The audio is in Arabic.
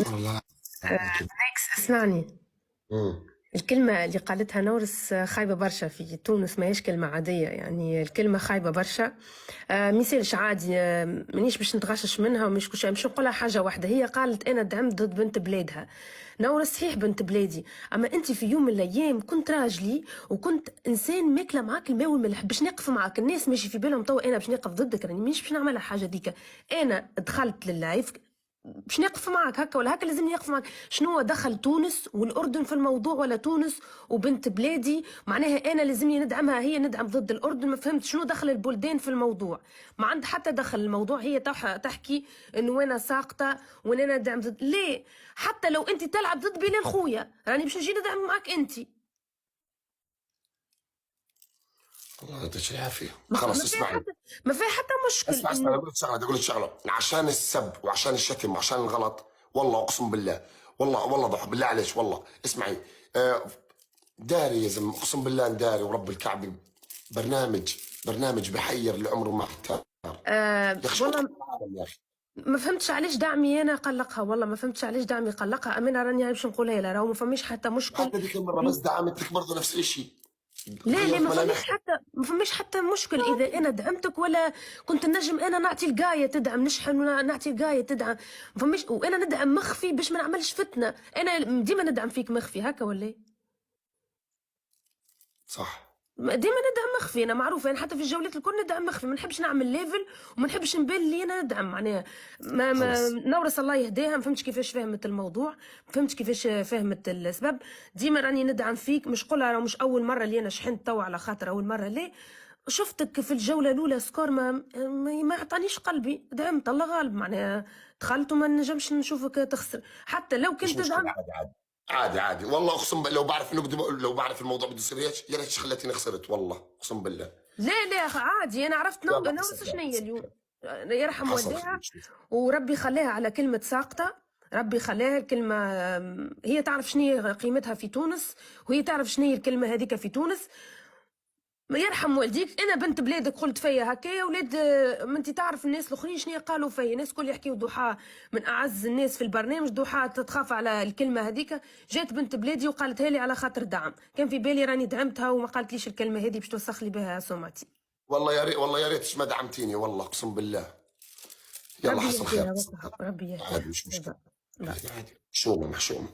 والله كده. ماكس اسمعني. امم الكلمة اللي قالتها نورس خايبة برشا في تونس، ما هيش كلمة عادية، يعني الكلمة خايبة برشا. مثالش عادي، مانيش باش نتغشش منها ومش كل شيء، مش نقولها حاجة واحدة. هي قالت أنا دعمت ضد بنت بلادها. نورس صحيح بنت بلادي، أما أنت في يوم من الأيام كنت راجلي وكنت إنسان ماكلة معاك الماء والملح باش نقف معاك. الناس ماشي في بالهم توا أنا باش نقف ضدك، راني مانيش باش نعملها حاجة ديك. أنا دخلت لللايف باش نقف معك هكا ولا هكا، لازم يقف معك. شنو دخل تونس والاردن في الموضوع، ولا تونس وبنت بلادي معناها انا لازمني ندعمها، هي ندعم ضد الاردن؟ ما فهمت شنو دخل البلدان في الموضوع. ما عند حتى دخل الموضوع. هي تحكي انه انا ساقطه وان انا ندعم ضد، ليه؟ حتى لو انت تلعب ضد بلال خويا راني باش نجي ندعم معك انت. الله يعطيك العافيه. ما خلاص فيها اسمعي. حتى، ما فيها حتى مشكل اسمع انه. اقول لك شغله، اقول لك شغله عشان السب وعشان الشتم وعشان الغلط. والله اقسم بالله، والله ضحى بالله عليك والله. اسمعي، داري يا زلمه، اقسم بالله داري ورب الكعبه. برنامج برنامج بحير اللي عمره ما احتار. يا اخي شو والله العالم يا اخي. ما فهمتش علاش دعمي انا قلقها، والله ما فهمتش علاش دعمي قلقها. امانه راني باش نقولها لها، راهو ما فماش حتى مشكل. حتى ذيك المره بس دعمتك برضه نفس الشيء. لا لا، غيرت ما فماش ملامحها. حتى، ما فماش حتى مشكل اذا انا دعمتك، ولا كنت نجم انا نعطي القايه تدعم، نشحن ولا نعطي القايه تدعم. ما فماش، وانا ندعم مخفي باش ما نعملش فتنه. انا ديما ندعم فيك مخفي هكا ولا إيه؟ صح. ديما ندعم مخفي، انا معروفه، انا حتى في الجولات الكل ندعم مخفي. ما نحبش نعمل ليفل وما نحبش نبان اللي انا ندعم معناها. ما خلص. نورس الله يهديها، ما فهمتش كيفاش فهمت الموضوع، ما فهمتش كيفاش فهمت السبب. ديما راني ندعم فيك، مش قولها راه مش اول مره اللي انا شحنت تو على خاطر اول مره، ليه؟ شفتك في الجوله الاولى سكور ما عطانيش قلبي، دعمت الله غالب معناها. دخلت وما نجمش نشوفك تخسر حتى لو مش كنت مشكله، تدعم. عادي عادي. عادي عادي والله اقسم بالله. لو بعرف انه لو بعرف الموضوع بده يصير هيك يا ريت خلتني خسرت والله اقسم بالله. لا لا عادي، انا عرفت يلا حسب نورس خير، شنيا حسب اليوم. خير. يرحم حصل خير والديها. نشوف. وربي خليها على كلمة ساقطة. ربي خليها الكلمة، هي تعرف شنو هي قيمتها في تونس، وهي تعرف شنو هي الكلمة هذيك في تونس. ما يرحم والديك، انا بنت بلادك قلت فيا هكايا. ولاد ما انت تعرف الناس الاخرين شنو قالوا فيا، الناس كل يحكيوا ضحى من اعز الناس في البرنامج، ضحى تتخاف على الكلمه هذيك. جات بنت بلادي وقالتها لي على خاطر دعم، كان في بالي راني دعمتها وما قالتليش الكلمه هذه باش توسخ لي بها سمعتي. والله يا ريت، والله يا ريت ما دعمتيني والله اقسم بالله. يلا ربي حصل خير، يهديها حصل بصح، خير. ربي يهديها. عادي مش لا مشكله. لا. عادي عادي، محشومه محشومه.